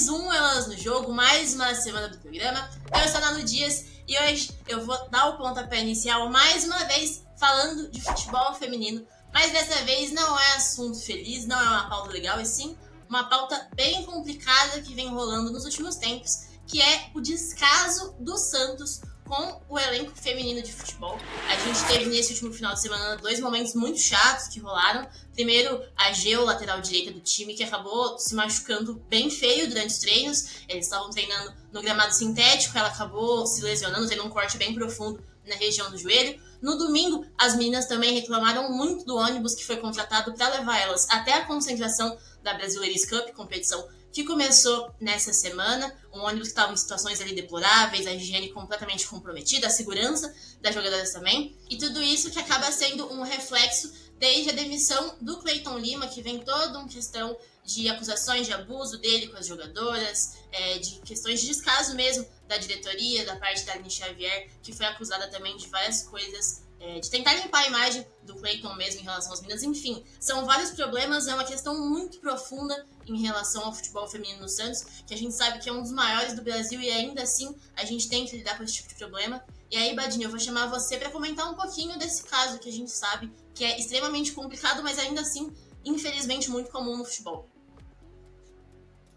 mais um Elas no Jogo, mais uma semana do programa. Eu sou a Nano Dias e hoje eu vou dar o pontapé inicial mais uma vez falando de futebol feminino. Mas dessa vez não é assunto feliz, não é uma pauta legal, e sim uma pauta bem complicada que vem rolando nos últimos tempos, que é o descaso do Santos com o elenco feminino de futebol. A gente teve nesse último final de semana 2 momentos muito chatos que rolaram. Primeiro, a Geo, lateral direita do time, que acabou se machucando bem feio durante os treinos. Eles estavam treinando no gramado sintético, ela acabou se lesionando, tendo um corte bem profundo na região do joelho. No domingo, as meninas também reclamaram muito do ônibus que foi contratado para levar elas até a concentração da Brasil Ladies Cup, competição que começou nessa semana. Um ônibus que estava em situações ali deploráveis, a higiene completamente comprometida, a segurança das jogadoras também. E tudo isso que acaba sendo um reflexo desde a demissão do Cleiton Lima, que vem toda uma questão de acusações de abuso dele com as jogadoras, de questões de descaso mesmo da diretoria, da parte da Aline Xavier, que foi acusada também de várias coisas, de tentar limpar a imagem do Cleiton mesmo em relação às meninas. Enfim, são vários problemas, é uma questão muito profunda em relação ao futebol feminino no Santos, que a gente sabe que é um dos maiores do Brasil e ainda assim a gente tem que lidar com esse tipo de problema. E aí, Badinho, eu vou chamar você para comentar um pouquinho desse caso que a gente sabe que é extremamente complicado, mas ainda assim, infelizmente, muito comum no futebol.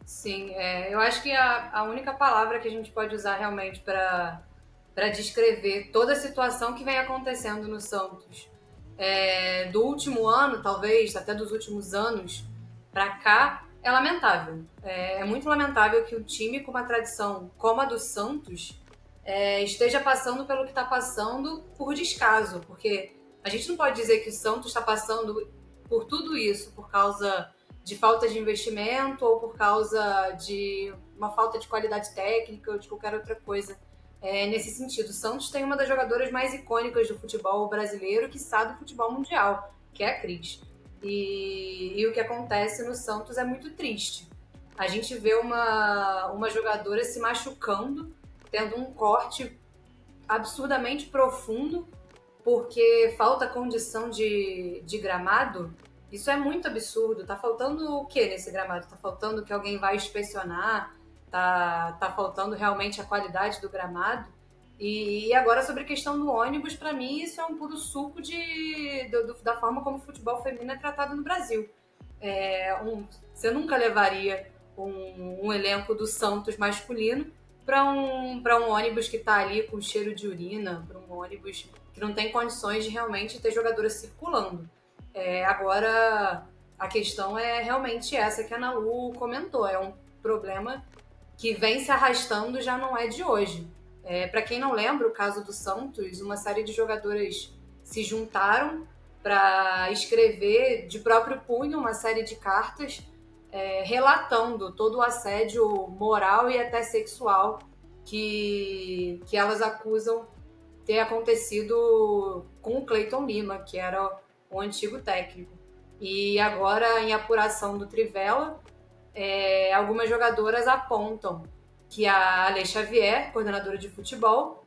Sim, eu acho que a única palavra que a gente pode usar realmente para descrever toda a situação que vem acontecendo no Santos do último ano, talvez, até dos últimos anos para cá, é lamentável. É muito lamentável que o time com uma tradição como a do Santos esteja passando pelo que está passando por descaso, porque a gente não pode dizer que o Santos está passando por tudo isso por causa de falta de investimento ou por causa de uma falta de qualidade técnica ou de qualquer outra coisa nesse sentido. O Santos tem uma das jogadoras mais icônicas do futebol brasileiro, quiçá do futebol mundial, que é a Cris. E o que acontece no Santos é muito triste. A gente vê uma jogadora se machucando, tendo um corte absurdamente profundo, porque falta condição de gramado. Isso é muito absurdo. Tá faltando o que nesse gramado? Tá faltando que alguém vai inspecionar? Tá faltando realmente a qualidade do gramado? E agora, sobre a questão do ônibus, para mim, isso é um puro suco da forma como o futebol feminino é tratado no Brasil. Você nunca levaria um elenco do Santos masculino para um ônibus que está ali com cheiro de urina, para um ônibus que não tem condições de realmente ter jogadoras circulando. Agora, a questão é realmente essa que a Ana Lu comentou. É um problema que vem se arrastando, já não é de hoje. Para quem não lembra, o caso do Santos, uma série de jogadoras se juntaram para escrever de próprio punho uma série de cartas relatando todo o assédio moral e até sexual que elas acusam ter acontecido com o Cleiton Lima, que era o antigo técnico. E agora, em apuração do Trivela, algumas jogadoras apontam que a Ale Xavier, coordenadora de futebol,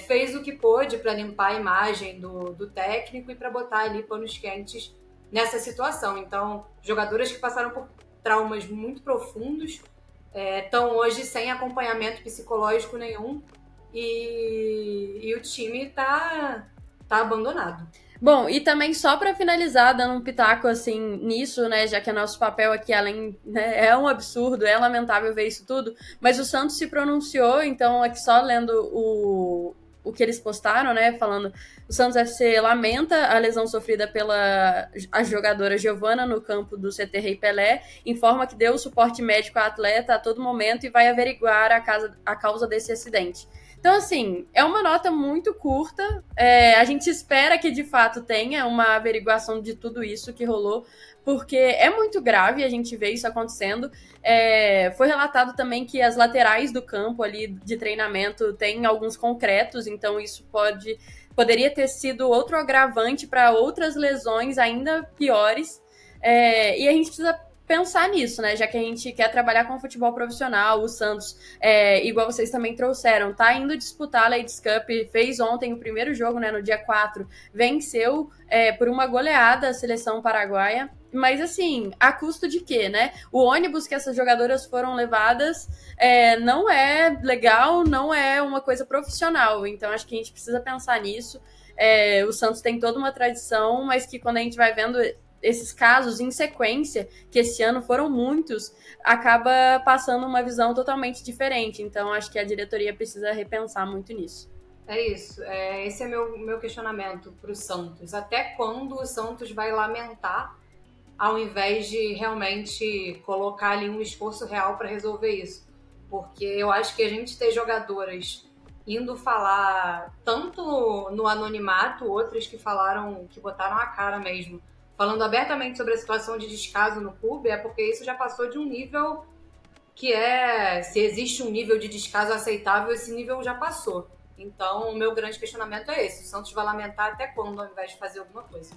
fez o que pôde para limpar a imagem do técnico e para botar ali panos quentes nessa situação. Então, jogadoras que passaram por traumas muito profundos estão hoje sem acompanhamento psicológico nenhum e o time tá abandonado. Bom, e também só para finalizar, dando um pitaco assim nisso, né, já que é nosso papel aqui, além, né, é um absurdo, é lamentável ver isso tudo, mas o Santos se pronunciou, então aqui só lendo o que eles postaram, né, falando: o Santos FC lamenta a lesão sofrida pela a jogadora Giovana no campo do CT Rei Pelé, informa que deu suporte médico à atleta a todo momento e vai averiguar a causa desse acidente. Então, assim, é uma nota muito curta. A gente espera que, de fato, tenha uma averiguação de tudo isso que rolou, porque é muito grave a gente ver isso acontecendo. Foi relatado também que as laterais do campo ali de treinamento têm alguns concretos, então isso poderia ter sido outro agravante para outras lesões ainda piores. E a gente precisa pensar nisso, né? Já que a gente quer trabalhar com futebol profissional, o Santos, igual vocês também trouxeram, tá indo disputar a Ladies Cup, fez ontem o primeiro jogo, né, no dia 4, venceu por uma goleada a seleção paraguaia, mas assim, a custo de quê, né? O ônibus que essas jogadoras foram levadas não é legal, não é uma coisa profissional. Então acho que a gente precisa pensar nisso. O Santos tem toda uma tradição, mas que quando a gente vai vendo esses casos em sequência, que esse ano foram muitos, acaba passando uma visão totalmente diferente. Então acho que a diretoria precisa repensar muito nisso. É isso. Esse é meu questionamento para o Santos. Até quando o Santos vai lamentar, ao invés de realmente colocar ali um esforço real para resolver isso? Porque eu acho que a gente ter jogadoras indo falar tanto no anonimato, outras que falaram, que botaram a cara mesmo, falando abertamente sobre a situação de descaso no clube, é porque isso já passou de um nível que se existe um nível de descaso aceitável, esse nível já passou. Então, o meu grande questionamento é esse. O Santos vai lamentar até quando, ao invés de fazer alguma coisa?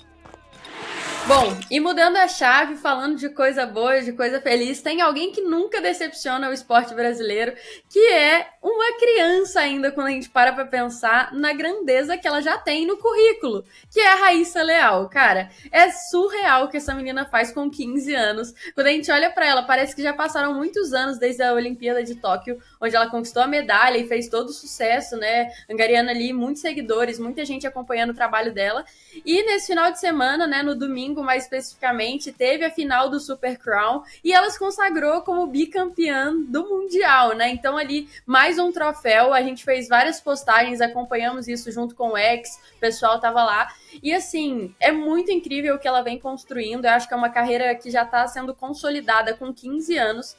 Bom, e mudando a chave, falando de coisa boa, de coisa feliz, tem alguém que nunca decepciona o esporte brasileiro, que é uma criança ainda, quando a gente para pra pensar na grandeza que ela já tem no currículo, que é a Raíssa Leal. Cara, é surreal o que essa menina faz com 15 anos. Quando a gente olha pra ela, parece que já passaram muitos anos desde a Olimpíada de Tóquio, onde ela conquistou a medalha e fez todo o sucesso, né? Angariando ali muitos seguidores, muita gente acompanhando o trabalho dela. E nesse final de semana, né, no domingo mais especificamente, teve a final do Super Crown e ela se consagrou como bicampeã do Mundial, né? Então ali, mais um troféu, a gente fez várias postagens, acompanhamos isso junto com o X, o pessoal tava lá. E assim, é muito incrível o que ela vem construindo, eu acho que é uma carreira que já tá sendo consolidada com 15 anos.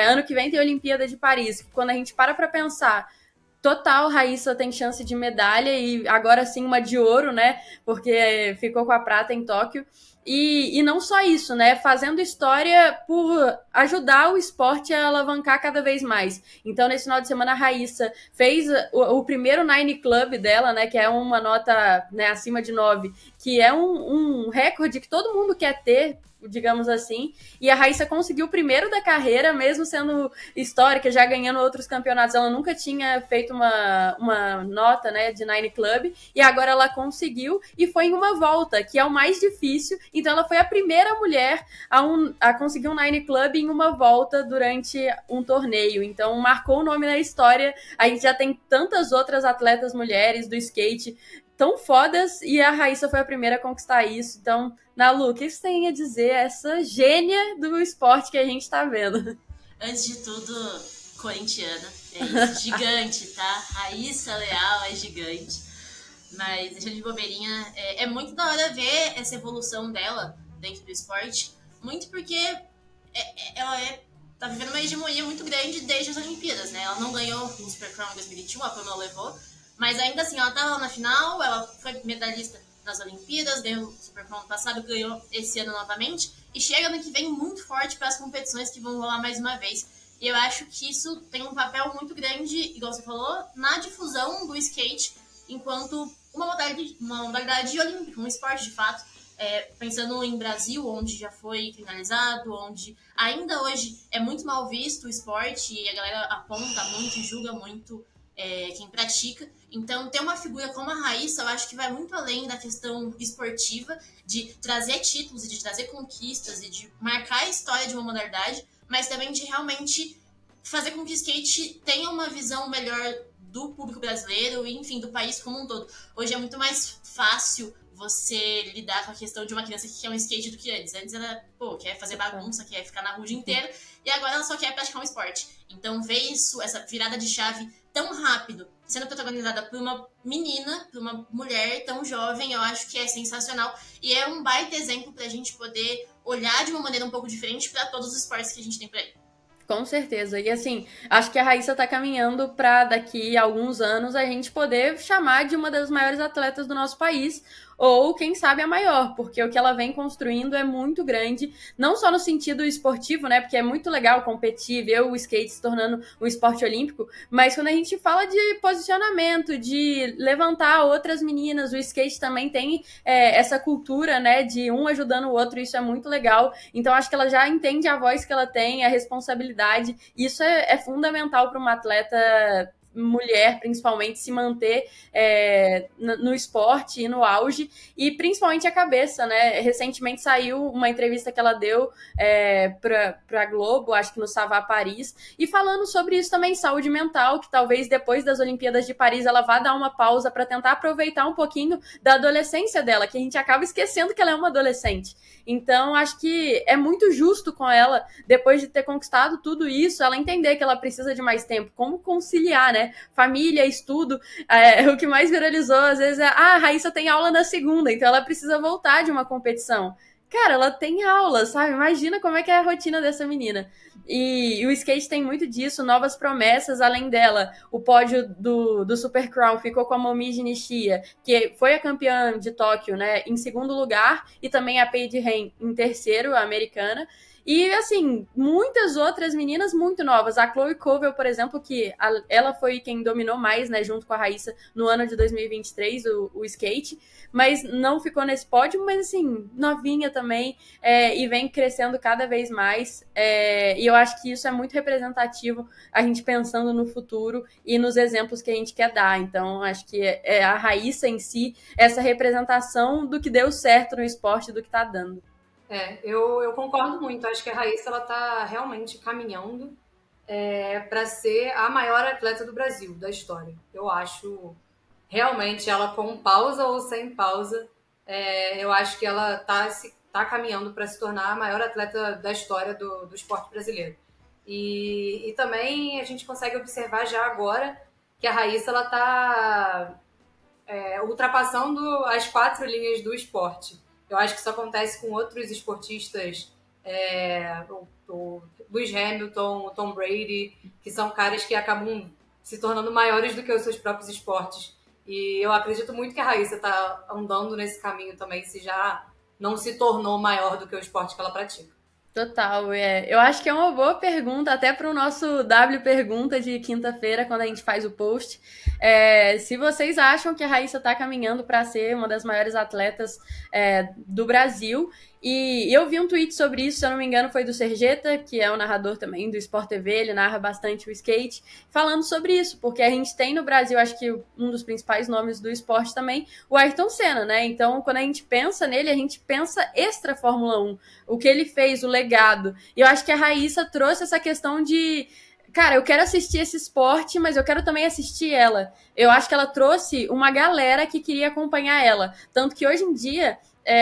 Ano que vem tem a Olimpíada de Paris, quando a gente para pra pensar, total, Raíssa tem chance de medalha e agora sim uma de ouro, né? Porque ficou com a prata em Tóquio. E não só isso, né? Fazendo história por ajudar o esporte a alavancar cada vez mais. Então, nesse final de semana, a Raíssa fez o primeiro Nine Club dela, né? Que é uma nota, né, acima de 9, que é um recorde que todo mundo quer ter, digamos assim, e a Raíssa conseguiu o primeiro da carreira, mesmo sendo histórica, já ganhando outros campeonatos, ela nunca tinha feito uma nota, né, de Nine Club, e agora ela conseguiu, e foi em uma volta, que é o mais difícil, então ela foi a primeira mulher a conseguir um Nine Club em uma volta durante um torneio, então marcou o nome na história. A gente já tem tantas outras atletas mulheres do skate tão fodas, e a Raíssa foi a primeira a conquistar isso. Então, Nalu, o que você tem a dizer a essa gênia do esporte que a gente tá vendo? Antes de tudo, corintiana. É isso, gigante, tá? Raíssa Leal é gigante. Mas, deixando de bobeirinha, é muito da hora ver essa evolução dela dentro do esporte. Muito porque ela tá vivendo uma hegemonia muito grande desde as Olimpíadas, né? Ela não ganhou o Super Crown em 2021, a Pamela levou. Mas ainda assim, ela estava lá na final, ela foi medalhista nas Olimpíadas, ganhou o Super Crown ano passado, ganhou esse ano novamente, e chega ano que vem muito forte para as competições que vão rolar mais uma vez. E eu acho que isso tem um papel muito grande, igual você falou, na difusão do skate, enquanto uma modalidade olímpica, um esporte de fato. Pensando em Brasil, onde já foi criminalizado, onde ainda hoje é muito mal visto o esporte, e a galera aponta muito e julga muito quem pratica. Então, ter uma figura como a Raíssa, eu acho que vai muito além da questão esportiva, de trazer títulos e de trazer conquistas e de marcar a história de uma modalidade, mas também de realmente fazer com que o skate tenha uma visão melhor do público brasileiro e, enfim, do país como um todo. Hoje é muito mais fácil você lidar com a questão de uma criança que quer um skate do que antes. Antes ela, quer fazer bagunça, quer ficar na rua o dia inteiro, e agora ela só quer praticar um esporte. Então, ver isso, essa virada de chave tão rápido, sendo protagonizada por uma menina, por uma mulher tão jovem, eu acho que é sensacional. E é um baita exemplo pra gente poder olhar de uma maneira um pouco diferente para todos os esportes que a gente tem por aí. Com certeza. E assim, acho que a Raíssa tá caminhando para daqui a alguns anos a gente poder chamar de uma das maiores atletas do nosso país, ou quem sabe a maior, porque o que ela vem construindo é muito grande, não só no sentido esportivo, né, porque é muito legal competir, ver o skate se tornando um esporte olímpico, mas quando a gente fala de posicionamento, de levantar outras meninas, o skate também tem essa cultura, né, de um ajudando o outro, isso é muito legal. Então acho que ela já entende a voz que ela tem, a responsabilidade, isso é fundamental para uma atleta mulher, principalmente, se manter no esporte e no auge, e principalmente a cabeça, né? Recentemente saiu uma entrevista que ela deu pra Globo, acho que no Savá Paris, e falando sobre isso também, saúde mental, que talvez depois das Olimpíadas de Paris ela vá dar uma pausa para tentar aproveitar um pouquinho da adolescência dela, que a gente acaba esquecendo que ela é uma adolescente. Então, acho que é muito justo com ela, depois de ter conquistado tudo isso, ela entender que ela precisa de mais tempo. Como conciliar, né? Família, estudo. O que mais viralizou, às vezes, a Raíssa tem aula na segunda, então ela precisa voltar de uma competição. Cara, ela tem aula, sabe? Imagina como é que é a rotina dessa menina. E o skate tem muito disso, novas promessas, além dela. O pódio do Super Crown ficou com a Momiji Nishia, que foi a campeã de Tóquio, né, em segundo lugar, e também a Paige Ren em terceiro, a americana. E, assim, muitas outras meninas muito novas. A Chloe Covell, por exemplo, que ela foi quem dominou mais, né, junto com a Raíssa, no ano de 2023, o skate. Mas não ficou nesse pódio, mas, assim, novinha também. E vem crescendo cada vez mais. E eu acho que isso é muito representativo, a gente pensando no futuro e nos exemplos que a gente quer dar. Então, acho que a Raíssa em si, essa representação do que deu certo no esporte, do que tá dando. Eu concordo muito. Acho que a Raíssa ela tá realmente caminhando para ser a maior atleta do Brasil, da história. Eu acho realmente ela com pausa ou sem pausa, eu acho que ela tá caminhando para se tornar a maior atleta da história do esporte brasileiro. E também a gente consegue observar já agora que a Raíssa ela tá ultrapassando as 4 linhas do esporte. Eu acho que isso acontece com outros esportistas, o Lewis Hamilton, o Tom Brady, que são caras que acabam se tornando maiores do que os seus próprios esportes. E eu acredito muito que a Raíssa está andando nesse caminho também, se já não se tornou maior do que o esporte que ela pratica. Total, eu acho que é uma boa pergunta, até para o nosso W Pergunta de quinta-feira, quando a gente faz o post. Se vocês acham que a Raíssa está caminhando para ser uma das maiores atletas do Brasil. E eu vi um tweet sobre isso, se eu não me engano, foi do Sergeta, que é o narrador também do Sport TV, ele narra bastante o skate, falando sobre isso, porque a gente tem no Brasil, acho que um dos principais nomes do esporte também, o Ayrton Senna, né? Então, quando a gente pensa nele, a gente pensa extra Fórmula 1, o que ele fez, o legado. E eu acho que a Raíssa trouxe essa questão de... Cara, eu quero assistir esse esporte, mas eu quero também assistir ela. Eu acho que ela trouxe uma galera que queria acompanhar ela. Tanto que hoje em dia,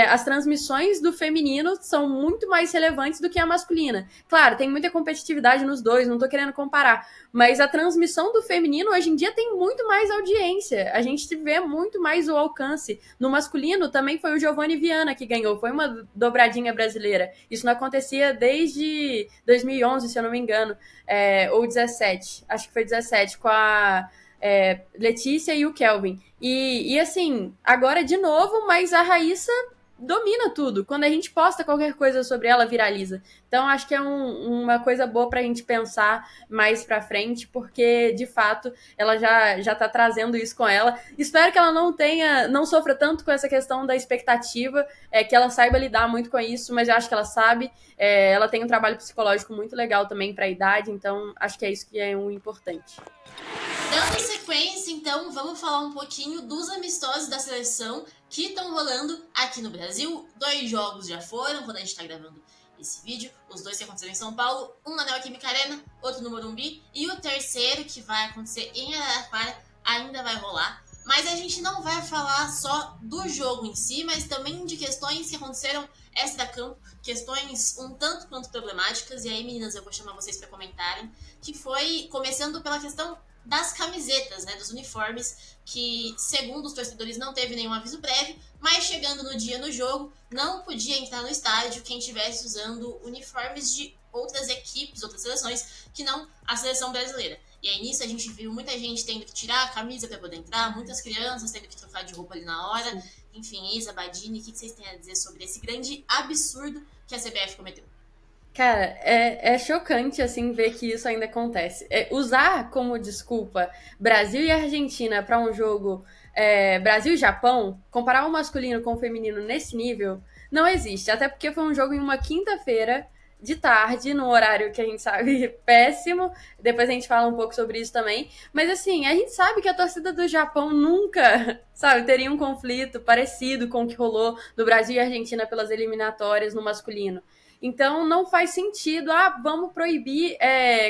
as transmissões do feminino são muito mais relevantes do que a masculina. Claro, tem muita competitividade nos dois, não tô querendo comparar. Mas a transmissão do feminino hoje em dia tem muito mais audiência. A gente vê muito mais o alcance. No masculino também foi o Giovanni Viana que ganhou. Foi uma dobradinha brasileira. Isso não acontecia desde 2011, se eu não me engano. Ou 17. Acho que foi 17, com a Letícia e o Kelvin. E assim, agora de novo, mas a Raíssa domina tudo. Quando a gente posta qualquer coisa sobre ela, viraliza. Então, acho que é uma coisa boa pra gente pensar mais pra frente, porque, de fato, ela já tá trazendo isso com ela. Espero que ela não sofra tanto com essa questão da expectativa, que ela saiba lidar muito com isso, mas eu acho que ela sabe. Ela tem um trabalho psicológico muito legal também pra idade, então acho que é isso que é um importante. Dando sequência, então, vamos falar um pouquinho dos amistosos da seleção que estão rolando aqui no Brasil. 2 jogos já foram, quando a gente tá gravando esse vídeo. Os 2 que aconteceram em São Paulo, um na Neoquímica Arena, outro no Morumbi. E o terceiro, que vai acontecer em Araraquara, ainda vai rolar. Mas a gente não vai falar só do jogo em si, mas também de questões que aconteceram extra-campo, questões um tanto quanto problemáticas. E aí, meninas, eu vou chamar vocês para comentarem. Que foi começando pela questão das camisetas, né, dos uniformes, que segundo os torcedores não teve nenhum aviso prévio, mas chegando no dia no jogo, não podia entrar no estádio quem estivesse usando uniformes de outras equipes, outras seleções, que não a seleção brasileira. E aí nisso a gente viu muita gente tendo que tirar a camisa para poder entrar, muitas crianças tendo que trocar de roupa ali na hora. Sim. Enfim, Isa, Badini, o que vocês têm a dizer sobre esse grande absurdo que a CBF cometeu? Cara, é chocante, assim, ver que isso ainda acontece. Usar como desculpa Brasil e Argentina para um jogo Brasil e Japão, comparar o masculino com o feminino nesse nível, não existe. Até porque foi um jogo em uma quinta-feira de tarde, num horário que a gente sabe péssimo. Depois a gente fala um pouco sobre isso também. Mas assim, a gente sabe que a torcida do Japão nunca, sabe, teria um conflito parecido com o que rolou do Brasil e Argentina pelas eliminatórias no masculino. Então não faz sentido, vamos proibir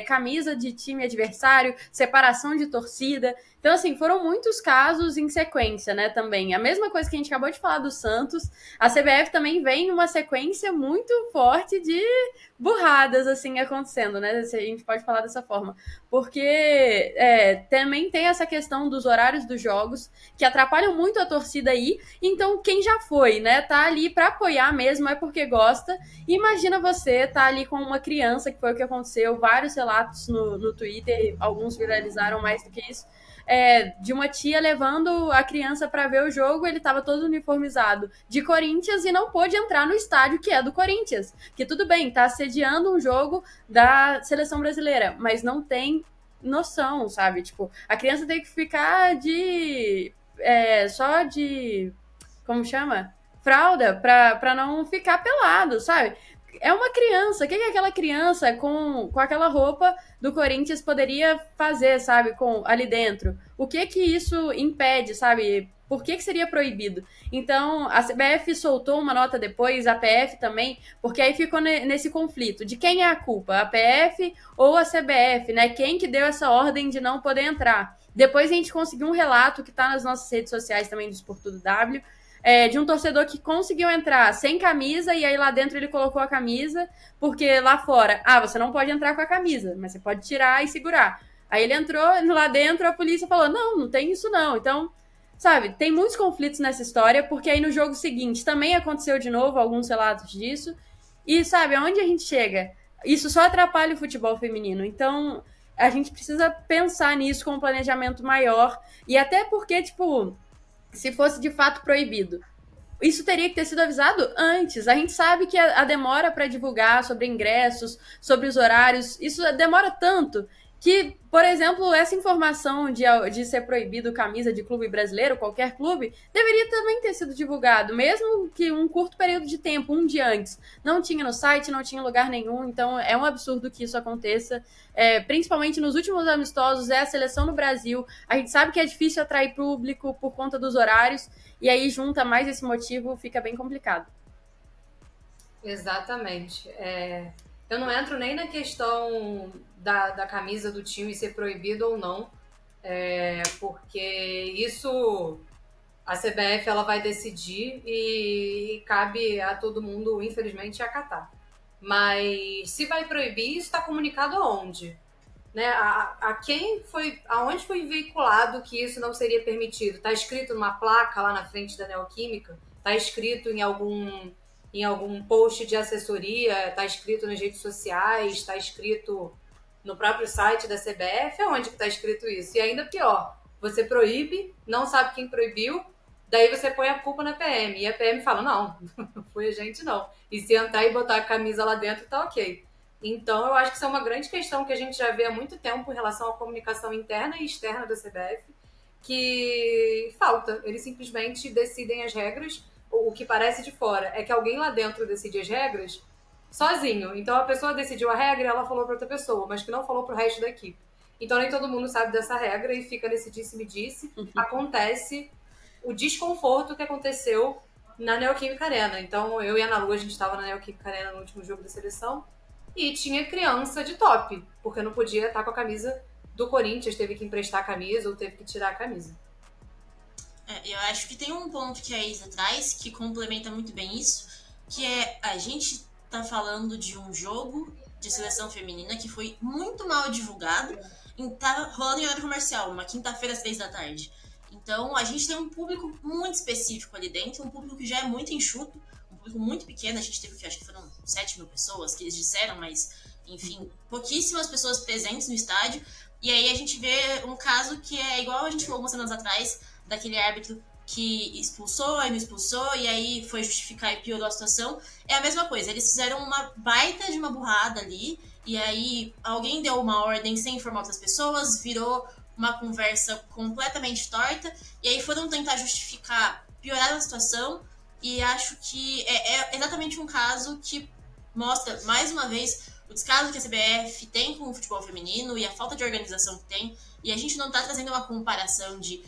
camisa de time adversário, separação de torcida. Então, assim, foram muitos casos em sequência, né, também. A mesma coisa que a gente acabou de falar do Santos, a CBF também vem numa sequência muito forte de burradas, assim, acontecendo, né? A gente pode falar dessa forma. Porque também tem essa questão dos horários dos jogos, que atrapalham muito a torcida aí. Então, quem já foi, né, tá ali pra apoiar mesmo, é porque gosta. E imagina você tá ali com uma criança, que foi o que aconteceu, vários relatos no Twitter, alguns viralizaram mais do que isso, de uma tia levando a criança para ver o jogo, ele estava todo uniformizado de Corinthians e não pôde entrar no estádio que é do Corinthians. Que tudo bem, tá sediando um jogo da seleção brasileira, mas não tem noção, sabe? Tipo, a criança tem que ficar só de, como chama? Fralda, pra não ficar pelado, sabe? É uma criança. O que aquela criança com aquela roupa do Corinthians poderia fazer, sabe? Ali dentro. O que isso impede, sabe? Por que seria proibido? Então, a CBF soltou uma nota depois, a PF também, porque aí ficou nesse conflito de quem é a culpa, a PF ou a CBF, né? Quem que deu essa ordem de não poder entrar? Depois a gente conseguiu um relato que tá nas nossas redes sociais também do Sport Tudo W, de um torcedor que conseguiu entrar sem camisa e aí lá dentro ele colocou a camisa, porque lá fora, você não pode entrar com a camisa, mas você pode tirar e segurar. Aí ele entrou lá dentro, a polícia falou, não tem isso não. Então, sabe, tem muitos conflitos nessa história, porque aí no jogo seguinte também aconteceu de novo alguns relatos disso. E, sabe, aonde a gente chega? Isso só atrapalha o futebol feminino. Então, a gente precisa pensar nisso com um planejamento maior. E até porque, tipo, se fosse de fato proibido, isso teria que ter sido avisado antes. A gente sabe que a demora para divulgar sobre ingressos, sobre os horários, isso demora tanto que, por exemplo, essa informação de ser proibido camisa de clube brasileiro, qualquer clube, deveria também ter sido divulgado, mesmo que um curto período de tempo, um dia antes. Não tinha no site, não tinha em lugar nenhum, então é um absurdo que isso aconteça. Principalmente nos últimos amistosos, a seleção no Brasil. A gente sabe que é difícil atrair público por conta dos horários, e aí junta mais esse motivo, fica bem complicado. Exatamente. Eu não entro nem na questão da camisa do time ser proibido ou não, porque isso a CBF ela vai decidir e cabe a todo mundo, infelizmente, acatar. Mas se vai proibir, isso está comunicado aonde? Né? Aonde foi veiculado que isso não seria permitido? Está escrito numa placa lá na frente da Neoquímica? Está escrito em algum post de assessoria? Está escrito nas redes sociais? Está escrito no próprio site da CBF? Onde que está escrito isso? E ainda pior, você proíbe, não sabe quem proibiu, daí você põe a culpa na PM. E a PM fala, não foi a gente não. E se entrar e botar a camisa lá dentro, tá ok. Então, eu acho que isso é uma grande questão que a gente já vê há muito tempo em relação à comunicação interna e externa da CBF, que falta. Eles simplesmente decidem as regras. O que parece de fora é que alguém lá dentro decide as regras sozinho. Então, a pessoa decidiu a regra e ela falou para outra pessoa, mas que não falou para o resto da equipe. Então, nem todo mundo sabe dessa regra e fica nesse disse-me-disse. Acontece o desconforto que aconteceu na Neoquímica Arena. Então, eu e a Ana Lu, a gente estava na Neoquímica Arena no último jogo da seleção e tinha criança de top, porque não podia estar com a camisa do Corinthians, teve que emprestar a camisa ou teve que tirar a camisa. Eu acho que tem um ponto que a Isa traz que complementa muito bem isso, que é a gente tá falando de um jogo de seleção feminina que foi muito mal divulgado e tá rolando em horário comercial, uma quinta-feira às 3 da tarde. Então a gente tem um público muito específico ali dentro, um público que já é muito enxuto, um público muito pequeno. A gente teve que, acho que foram 7 mil pessoas que eles disseram, mas enfim, pouquíssimas pessoas presentes no estádio. E aí a gente vê um caso que é igual a gente falou algumas semanas atrás, daquele árbitro que expulsou, aí não expulsou, e aí foi justificar e piorou a situação. É a mesma coisa, eles fizeram uma baita de uma burrada ali, e aí alguém deu uma ordem sem informar outras pessoas, virou uma conversa completamente torta, e aí foram tentar justificar, piorar a situação, e acho que é exatamente um caso que mostra, mais uma vez, o descaso que a CBF tem com o futebol feminino e a falta de organização que tem. E a gente não tá trazendo uma comparação de,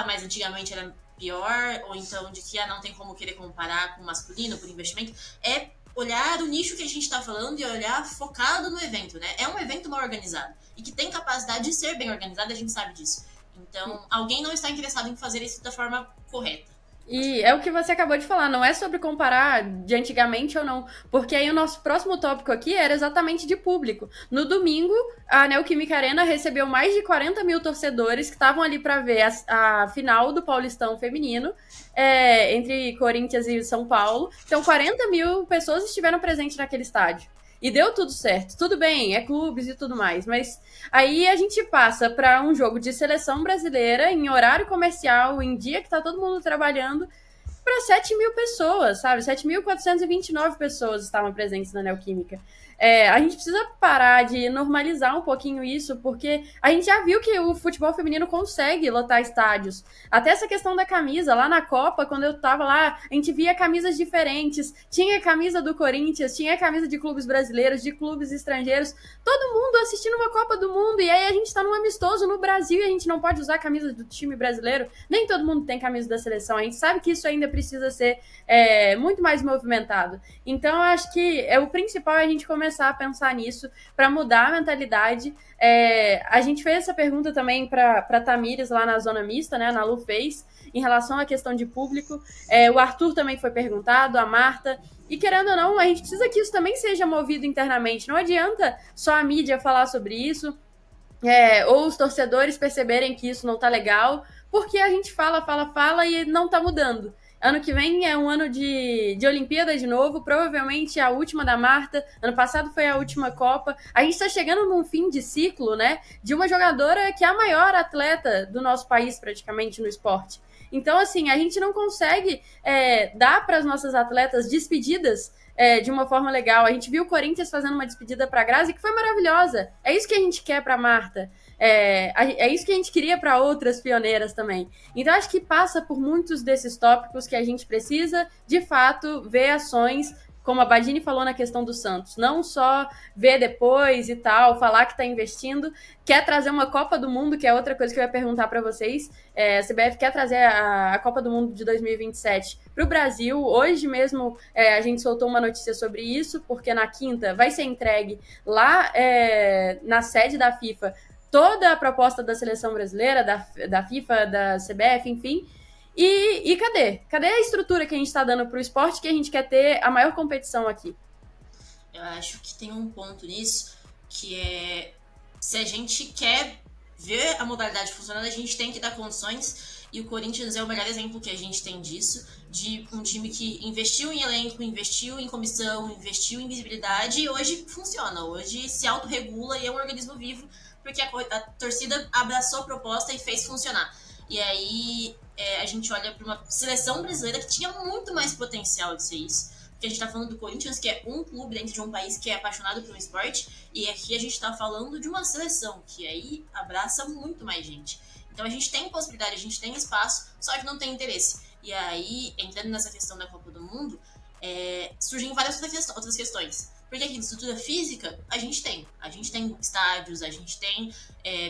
mas antigamente era pior, ou então de que, não tem como querer comparar com o masculino por investimento. É olhar o nicho que a gente tá falando e olhar focado no evento, né? É um evento mal organizado e que tem capacidade de ser bem organizado, a gente sabe disso. Então, alguém não está interessado em fazer isso da forma correta. E é o que você acabou de falar, não é sobre comparar de antigamente ou não, porque aí o nosso próximo tópico aqui era exatamente de público. No domingo, a Neoquímica Arena recebeu mais de 40 mil torcedores que estavam ali para ver a final do Paulistão feminino, entre Corinthians e São Paulo. Então, 40 mil pessoas estiveram presentes naquele estádio. E deu tudo certo. Tudo bem, é clubes e tudo mais. Mas aí a gente passa para um jogo de seleção brasileira em horário comercial, em dia que tá todo mundo trabalhando, para 7 mil pessoas, sabe? 7.429 pessoas estavam presentes na Neoquímica. A gente precisa parar de normalizar um pouquinho isso, porque a gente já viu que o futebol feminino consegue lotar estádios. Até essa questão da camisa, lá na Copa, quando eu tava lá, a gente via camisas diferentes. Tinha camisa do Corinthians, tinha camisa de clubes brasileiros, de clubes estrangeiros. Todo mundo assistindo uma Copa do Mundo, e aí a gente tá num amistoso no Brasil e a gente não pode usar a camisa do time brasileiro. Nem todo mundo tem camisa da seleção. A gente sabe que isso ainda precisa ser muito mais movimentado. Então, eu acho que o principal é a gente começar a pensar nisso para mudar a mentalidade. A gente fez essa pergunta também para Tamires lá na Zona Mista, né? A Nalu fez, em relação à questão de público. O Arthur também foi perguntado, a Marta. E querendo ou não, a gente precisa que isso também seja movido internamente. Não adianta só a mídia falar sobre isso, ou os torcedores perceberem que isso não tá legal, porque a gente fala e não tá mudando. Ano que vem é um ano de Olimpíada de novo, provavelmente a última da Marta. Ano passado foi a última Copa. A gente está chegando num fim de ciclo, né? De uma jogadora que é a maior atleta do nosso país, praticamente, no esporte. Então, assim, a gente não consegue dar para as nossas atletas despedidas de uma forma legal. A gente viu o Corinthians fazendo uma despedida para a Grazi que foi maravilhosa. É isso que a gente quer para a Marta. É isso que a gente queria para outras pioneiras também. Então, acho que passa por muitos desses tópicos que a gente precisa, de fato, ver ações, como a Badini falou na questão do Santos. Não só ver depois e tal, falar que está investindo. Quer trazer uma Copa do Mundo, que é outra coisa que eu ia perguntar para vocês. A CBF quer trazer a Copa do Mundo de 2027 para o Brasil. Hoje mesmo a gente soltou uma notícia sobre isso, porque na quinta vai ser entregue lá na sede da FIFA toda a proposta da seleção brasileira, da FIFA, da CBF, enfim. E cadê? Cadê a estrutura que a gente está dando para o esporte que a gente quer ter a maior competição aqui? Eu acho que tem um ponto nisso, que é, se a gente quer ver a modalidade funcionando, a gente tem que dar condições, e o Corinthians é o melhor exemplo que a gente tem disso, de um time que investiu em elenco, investiu em comissão, investiu em visibilidade, e hoje funciona, hoje se autorregula e é um organismo vivo, porque a torcida abraçou a proposta e fez funcionar. E aí a gente olha para uma seleção brasileira que tinha muito mais potencial de ser isso. Porque a gente tá falando do Corinthians, que é um clube dentro de um país que é apaixonado pelo esporte, e aqui a gente tá falando de uma seleção que aí abraça muito mais gente. Então a gente tem possibilidade, a gente tem espaço, só que não tem interesse. E aí, entrando nessa questão da Copa do Mundo, surgem várias outras questões. Porque aqui, de estrutura física, a gente tem estádios, a gente tem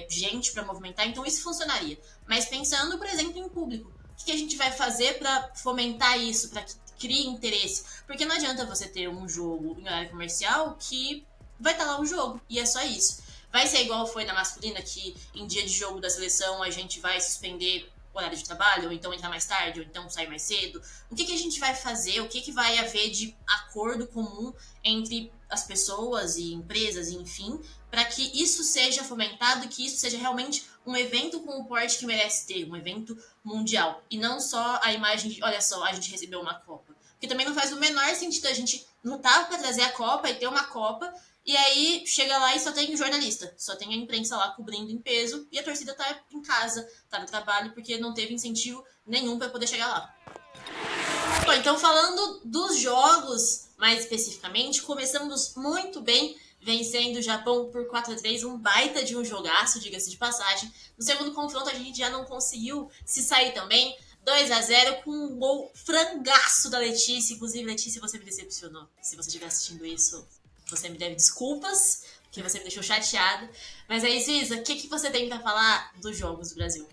gente para movimentar, então isso funcionaria. Mas pensando, por exemplo, em público, o que a gente vai fazer para fomentar isso, para que crie interesse? Porque não adianta você ter um jogo em horário comercial que vai estar lá o jogo, e é só isso. Vai ser igual foi na masculina, que em dia de jogo da seleção a gente vai suspender o horário de trabalho, ou então entrar mais tarde, ou então sair mais cedo. O que a gente vai fazer, o que vai haver de acordo comum entre as pessoas e empresas, enfim, para que isso seja fomentado e que isso seja realmente um evento com o porte que merece ter, um evento mundial. E não só a imagem de, olha só, a gente recebeu uma Copa. Porque também não faz o menor sentido a gente lutar para trazer a Copa e ter uma Copa, e aí chega lá e só tem jornalista, só tem a imprensa lá cobrindo em peso, e a torcida tá em casa, tá no trabalho, porque não teve incentivo nenhum para poder chegar lá. Bom, então falando dos jogos, mais especificamente, começamos muito bem, vencendo o Japão por 4-3, um baita de um jogaço, diga-se de passagem. No segundo confronto a gente já não conseguiu se sair também, 2-0 com um gol frangaço da Letícia. Inclusive, Letícia, você me decepcionou. Se você estiver assistindo isso, você me deve desculpas, porque você me deixou chateada. Mas é isso, Isa. O que você tem pra falar dos jogos do Brasil?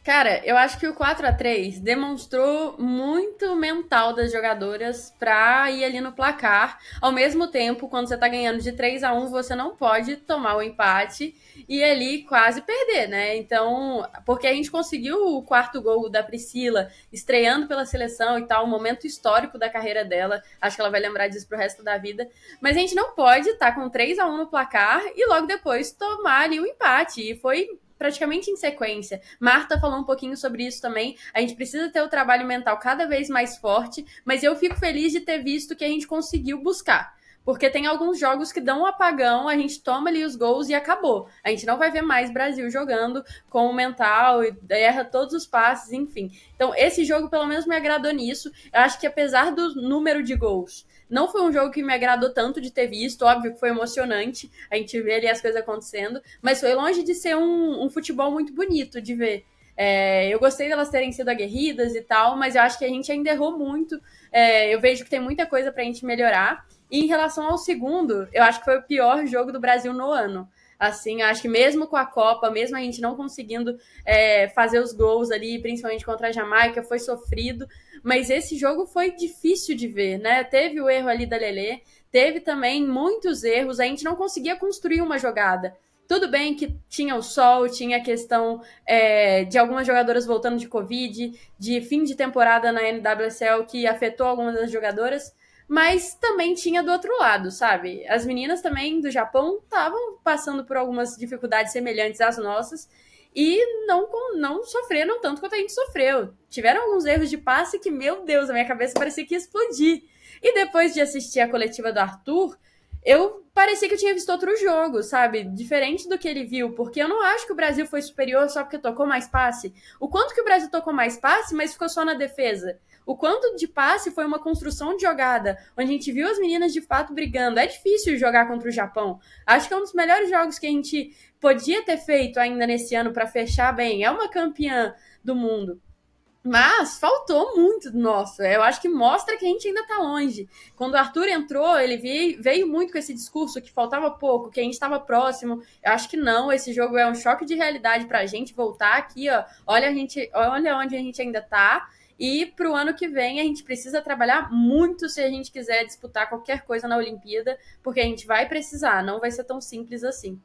Cara, eu acho que o 4-3 demonstrou muito mental das jogadoras pra ir ali no placar. Ao mesmo tempo, quando você tá ganhando de 3-1, você não pode tomar o empate e ali quase perder, né? Então, porque a gente conseguiu o quarto gol da Priscila, estreando pela seleção e tal, um momento histórico da carreira dela. Acho que ela vai lembrar disso pro resto da vida. Mas a gente não pode estar com 3-1 no placar e logo depois tomar ali o empate. E foi praticamente em sequência. Marta falou um pouquinho sobre isso também. A gente precisa ter o trabalho mental cada vez mais forte, mas eu fico feliz de ter visto que a gente conseguiu buscar. Porque tem alguns jogos que dão um apagão, a gente toma ali os gols e acabou. A gente não vai ver mais Brasil jogando com o mental, erra todos os passes, enfim. Então, esse jogo pelo menos me agradou nisso. Eu acho que apesar do número de gols, não foi um jogo que me agradou tanto de ter visto, óbvio que foi emocionante, a gente vê ali as coisas acontecendo, mas foi longe de ser um futebol muito bonito de ver. Eu gostei delas terem sido aguerridas e tal, mas eu acho que a gente ainda errou muito. Eu vejo que tem muita coisa pra gente melhorar. E em relação ao segundo, eu acho que foi o pior jogo do Brasil no ano. Assim, eu acho que mesmo com a Copa, mesmo a gente não conseguindo fazer os gols ali, principalmente contra a Jamaica, foi sofrido. Mas esse jogo foi difícil de ver, né? Teve o erro ali da Lelê, teve também muitos erros, a gente não conseguia construir uma jogada. Tudo bem que tinha o sol, tinha a questão de algumas jogadoras voltando de Covid, de fim de temporada na NWSL que afetou algumas das jogadoras, mas também tinha do outro lado, sabe? As meninas também do Japão estavam passando por algumas dificuldades semelhantes às nossas e não sofreram tanto quanto a gente sofreu. Tiveram alguns erros de passe que, meu Deus, a minha cabeça parecia que ia explodir. E depois de assistir a coletiva do Arthur, eu parecia que eu tinha visto outro jogo, sabe? Diferente do que ele viu, porque eu não acho que o Brasil foi superior só porque tocou mais passe. O quanto que o Brasil tocou mais passe, mas ficou só na defesa. O quanto de passe foi uma construção de jogada, onde a gente viu as meninas de fato brigando. É difícil jogar contra o Japão. Acho que é um dos melhores jogos que a gente podia ter feito ainda nesse ano para fechar bem. É uma campeã do mundo. Mas faltou muito nosso. Eu acho que mostra que a gente ainda tá longe. Quando o Arthur entrou, ele veio muito com esse discurso que faltava pouco, que a gente estava próximo. Eu acho que não. Esse jogo é um choque de realidade pra gente voltar aqui, ó. Olha onde a gente ainda tá. E pro ano que vem a gente precisa trabalhar muito se a gente quiser disputar qualquer coisa na Olimpíada, porque a gente vai precisar. Não vai ser tão simples assim.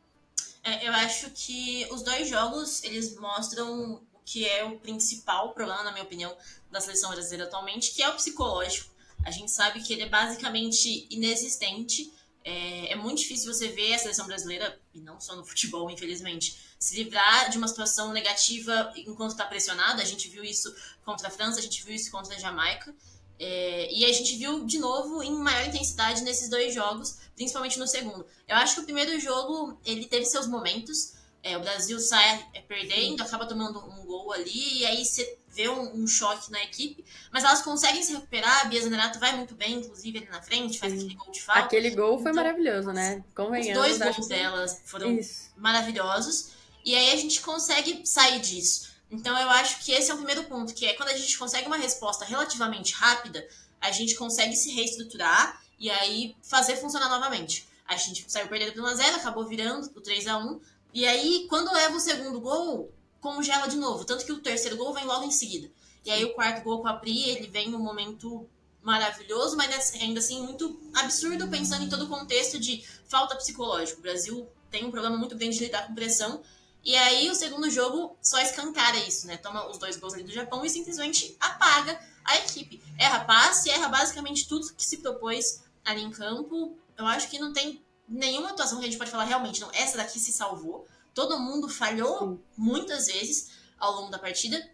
Eu acho que os dois jogos, eles mostram que é o principal problema, na minha opinião, da seleção brasileira atualmente, que é o psicológico. A gente sabe que ele é basicamente inexistente. É muito difícil você ver a seleção brasileira, e não só no futebol, infelizmente, se livrar de uma situação negativa enquanto está pressionada. A gente viu isso contra a França, a gente viu isso contra a Jamaica. E a gente viu de novo em maior intensidade nesses dois jogos, principalmente no segundo. Eu acho que o primeiro jogo, ele teve seus momentos. O Brasil sai perdendo, acaba tomando um gol ali, e aí você vê um choque na equipe, mas elas conseguem se recuperar. A Bia Zanerato vai muito bem, inclusive ali na frente, faz aquele gol de falta. Aquele gol foi maravilhoso, né? Convenhamos. Os dois gols delas foram maravilhosos, e aí a gente consegue sair disso. Então eu acho que esse é o primeiro ponto, que é quando a gente consegue uma resposta relativamente rápida, a gente consegue se reestruturar e aí fazer funcionar novamente. A gente saiu perdendo por 1-0, acabou virando o 3-1, e aí, quando leva o segundo gol, congela de novo. Tanto que o terceiro gol vem logo em seguida. E aí o quarto gol com a Pri, ele vem num momento maravilhoso, mas ainda assim muito absurdo, pensando em todo o contexto de falta psicológica. O Brasil tem um problema muito grande de lidar com pressão. E aí o segundo jogo só escancara isso, né? Toma os dois gols ali do Japão e simplesmente apaga a equipe. Erra passe, erra basicamente tudo que se propôs ali em campo. Eu acho que não tem nenhuma atuação que a gente pode falar realmente, não, essa daqui se salvou. Todo mundo falhou muitas vezes ao longo da partida.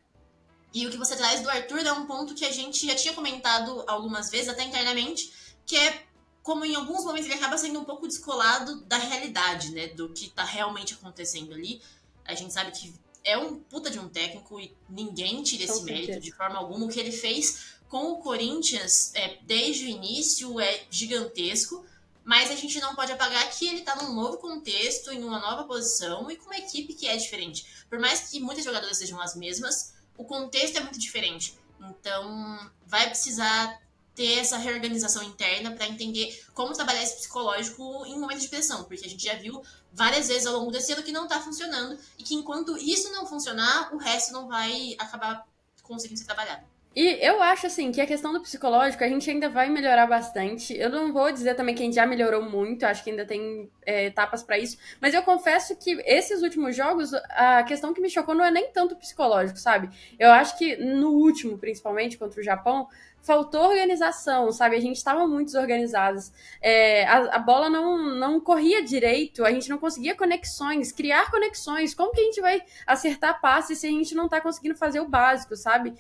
E o que você traz do Arthur é um ponto que a gente já tinha comentado algumas vezes, até internamente, que é como em alguns momentos ele acaba sendo um pouco descolado da realidade, né? Do que tá realmente acontecendo ali. A gente sabe que é um puta de um técnico e ninguém tira esse mérito de forma alguma. O que ele fez com o Corinthians desde o início é gigantesco. Mas a gente não pode apagar que ele tá num novo contexto, em uma nova posição e com uma equipe que é diferente. Por mais que muitas jogadoras sejam as mesmas, o contexto é muito diferente. Então, vai precisar ter essa reorganização interna para entender como trabalhar esse psicológico em momentos de pressão, porque a gente já viu várias vezes ao longo desse ano que não está funcionando e que enquanto isso não funcionar, o resto não vai acabar conseguindo ser trabalhado. E eu acho, assim, que a questão do psicológico a gente ainda vai melhorar bastante. Eu não vou dizer também que a gente já melhorou muito, acho que ainda tem etapas pra isso. Mas eu confesso que esses últimos jogos, a questão que me chocou não é nem tanto o psicológico, sabe? Eu acho que no último, principalmente, contra o Japão, faltou organização, sabe? A gente estava muito desorganizados. A bola não corria direito, a gente não conseguia conexões, criar conexões. Como que a gente vai acertar passes se a gente não tá conseguindo fazer o básico, sabe?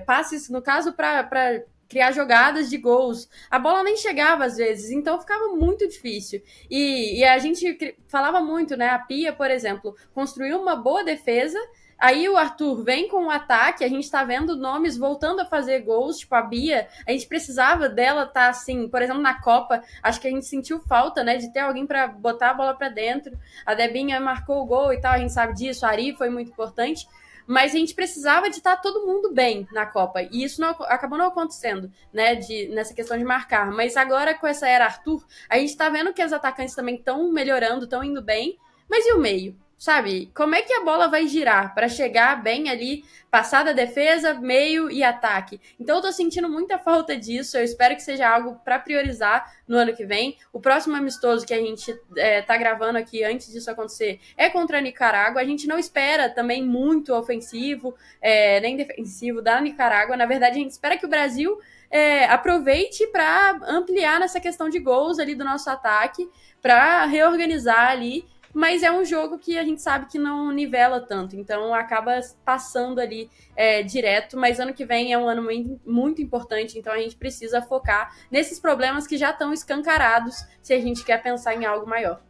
Passes, no caso, para criar jogadas de gols. A bola nem chegava às vezes, então ficava muito difícil. E a gente falava muito, né? A Pia, por exemplo, construiu uma boa defesa. Aí o Arthur vem com o ataque, a gente tá vendo nomes voltando a fazer gols, tipo a Bia, a gente precisava dela tá assim, por exemplo, na Copa, acho que a gente sentiu falta, né, de ter alguém pra botar a bola pra dentro. A Debinha marcou o gol e tal, a gente sabe disso, a Ari foi muito importante, mas a gente precisava de estar todo mundo bem na Copa, e isso acabou não acontecendo, né, nessa questão de marcar. Mas agora com essa era Arthur, a gente tá vendo que os atacantes também estão melhorando, estão indo bem, mas e o meio? Sabe, como é que a bola vai girar para chegar bem ali, passar da defesa, meio e ataque? Então eu tô sentindo muita falta disso, eu espero que seja algo para priorizar no ano que vem. O próximo amistoso que a gente tá gravando aqui antes disso acontecer é contra a Nicarágua. A gente não espera também muito ofensivo, nem defensivo da Nicarágua. Na verdade, a gente espera que o Brasil aproveite para ampliar nessa questão de gols ali do nosso ataque, para reorganizar ali. Mas é um jogo que a gente sabe que não nivela tanto, então acaba passando ali direto, mas ano que vem é um ano muito, muito importante, então a gente precisa focar nesses problemas que já estão escancarados se a gente quer pensar em algo maior.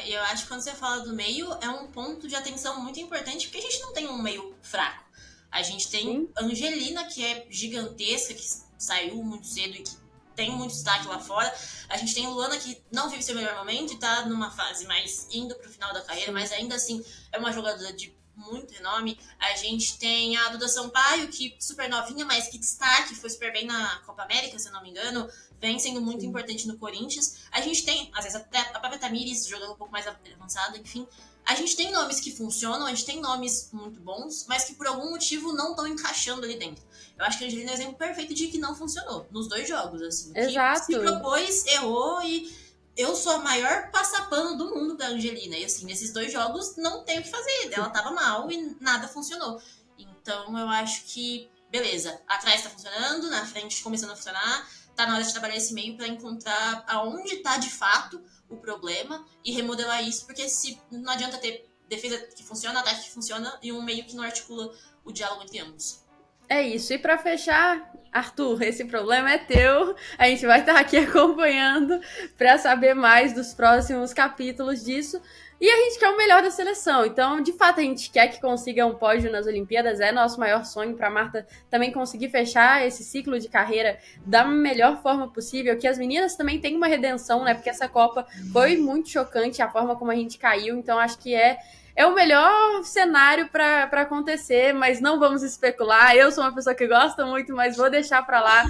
Eu acho que quando você fala do meio, é um ponto de atenção muito importante, porque a gente não tem um meio fraco. A gente tem Angelina, que é gigantesca, que saiu muito cedo e que tem muito destaque lá fora. A gente tem Luana, que não vive seu melhor momento e tá numa fase mais indo pro final da carreira, mas ainda assim é uma jogadora de muito renome. A gente tem a Duda Sampaio, que super novinha, mas que destaque, foi super bem na Copa América, se eu não me engano, vem sendo muito importante no Corinthians. A gente tem, às vezes, até a própria Tamires jogando um pouco mais avançada, enfim. A gente tem nomes que funcionam, a gente tem nomes muito bons, mas que por algum motivo não estão encaixando ali dentro. Eu acho que a Angelina é um exemplo perfeito de que não funcionou nos dois jogos, assim. Exato. Que se propôs, errou e eu sou a maior passapano do mundo da Angelina. E assim, nesses dois jogos não tem o que fazer. Ela tava mal e nada funcionou. Então eu acho que, beleza, atrás tá funcionando, na frente começando a funcionar. Tá na hora de trabalhar esse meio para encontrar aonde tá de fato o problema e remodelar isso, porque se não adianta ter defesa que funciona, ataque que funciona e um meio que não articula o diálogo entre ambos. É isso. E pra fechar, Arthur, esse problema é teu. A gente vai estar aqui acompanhando pra saber mais dos próximos capítulos disso. E a gente quer o melhor da seleção. Então, de fato, a gente quer que consiga um pódio nas Olimpíadas. É nosso maior sonho pra Marta também conseguir fechar esse ciclo de carreira da melhor forma possível. Que as meninas também tenham uma redenção, né? Porque essa Copa foi muito chocante, a forma como a gente caiu. Então, acho que é o melhor cenário para acontecer, mas não vamos especular. Eu sou uma pessoa que gosta muito, mas vou deixar para lá,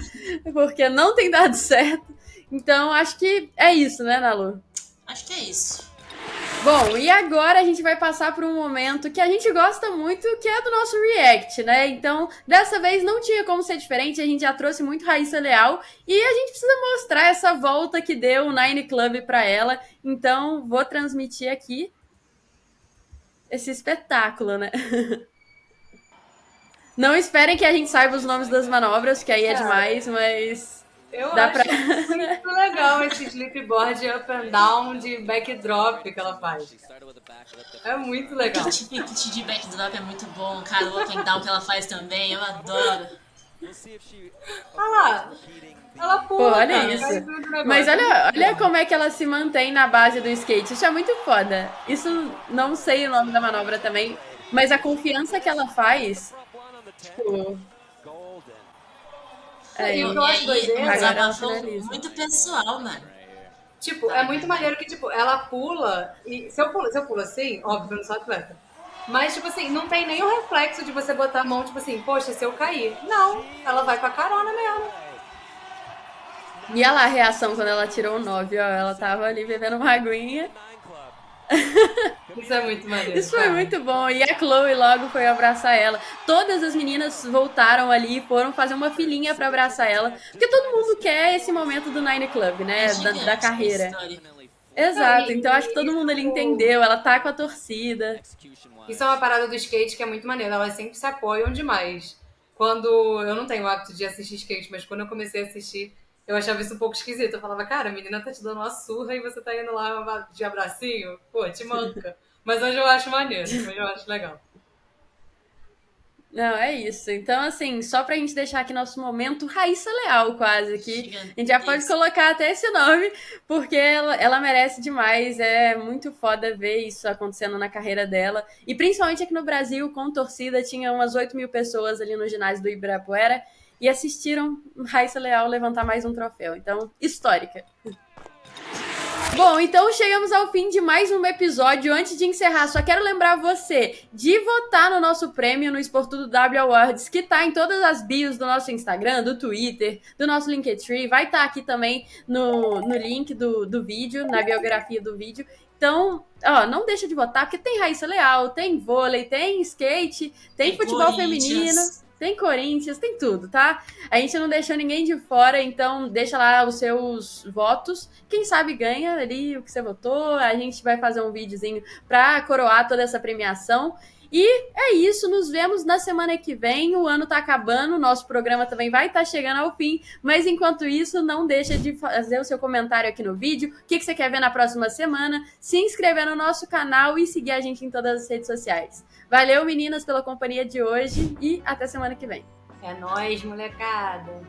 porque não tem dado certo. Então, acho que é isso, né, Nalu? Acho que é isso. Bom, e agora a gente vai passar por um momento que a gente gosta muito, que é do nosso react, né? Então, dessa vez não tinha como ser diferente, a gente já trouxe muito Raíssa Leal e a gente precisa mostrar essa volta que deu o Nine Club para ela. Então, vou transmitir aqui esse espetáculo, né? Não esperem que a gente saiba os nomes das manobras, que aí é demais, mas eu dá acho muito legal esse slipboard up and down de backdrop que ela faz. É muito legal. Esse pique de backdrop é muito bom, cara. O up and down que ela faz também, eu adoro. Olha lá. Ela pula, pô, olha cara, isso. Mas olha como é que ela se mantém na base do skate. Isso é muito foda. Isso, não sei o nome da manobra também, mas a confiança que ela faz, tipo... muito pessoal, mano. Tipo, é muito maneiro que, tipo, ela pula e... Se eu pulo assim, óbvio, eu não sou atleta. Mas, tipo assim, não tem nem o reflexo de você botar a mão, tipo assim, poxa, se eu cair. Não, ela vai com a carona mesmo. E olha lá a reação quando ela tirou o 9, ó. Ela tava ali bebendo uma aguinha. Isso é muito maneiro. Isso foi cara. muito bom. E a Chloe logo foi abraçar ela. Todas as meninas voltaram ali e foram fazer uma filinha pra abraçar ela. Porque todo mundo quer esse momento do Nine Club, né? É Da gigante a carreira. história. Exato. E- Então acho que todo mundo ali entendeu. Ela tá com a torcida. Isso é uma parada do skate que é muito maneira. Elas sempre se apoiam demais. Quando eu não tenho o hábito de assistir skate, mas quando eu comecei a assistir, eu achava isso um pouco esquisito. Eu falava, cara, a menina tá te dando uma surra e você tá indo lá de abracinho. Pô, te manca. Mas hoje eu acho maneiro. Hoje eu acho legal. Não, é isso. Então, assim, só pra gente deixar aqui nosso momento Raíssa Leal, quase aqui. A gente já pode Gigantesco. colocar até esse nome, porque ela merece demais. É muito foda ver isso acontecendo na carreira dela. E principalmente aqui no Brasil, com torcida, tinha umas 8.000 pessoas ali no ginásio do Ibirapuera e assistiram Raíssa Leal levantar mais um troféu. Então, histórica. Bom, então chegamos ao fim de mais um episódio. Antes de encerrar, só quero lembrar você de votar no nosso prêmio no Esportudo W Awards, que tá em todas as bios do nosso Instagram, do Twitter, do nosso Linktree. Vai estar aqui também no link do vídeo, na biografia do vídeo. Então, ó, não deixa de votar, porque tem Raíssa Leal, tem vôlei, tem skate, tem futebol feminino. Tem Corinthians, tem tudo, tá? A gente não deixou ninguém de fora, então deixa lá os seus votos. Quem sabe ganha ali o que você votou. A gente vai fazer um videozinho pra coroar toda essa premiação. E é isso, nos vemos na semana que vem. O ano tá acabando, o nosso programa também vai estar chegando ao fim. Mas enquanto isso, não deixa de fazer o seu comentário aqui no vídeo. O que você quer ver na próxima semana? Se inscrever no nosso canal e seguir a gente em todas as redes sociais. Valeu, meninas, pela companhia de hoje e até semana que vem. É nóis, molecada.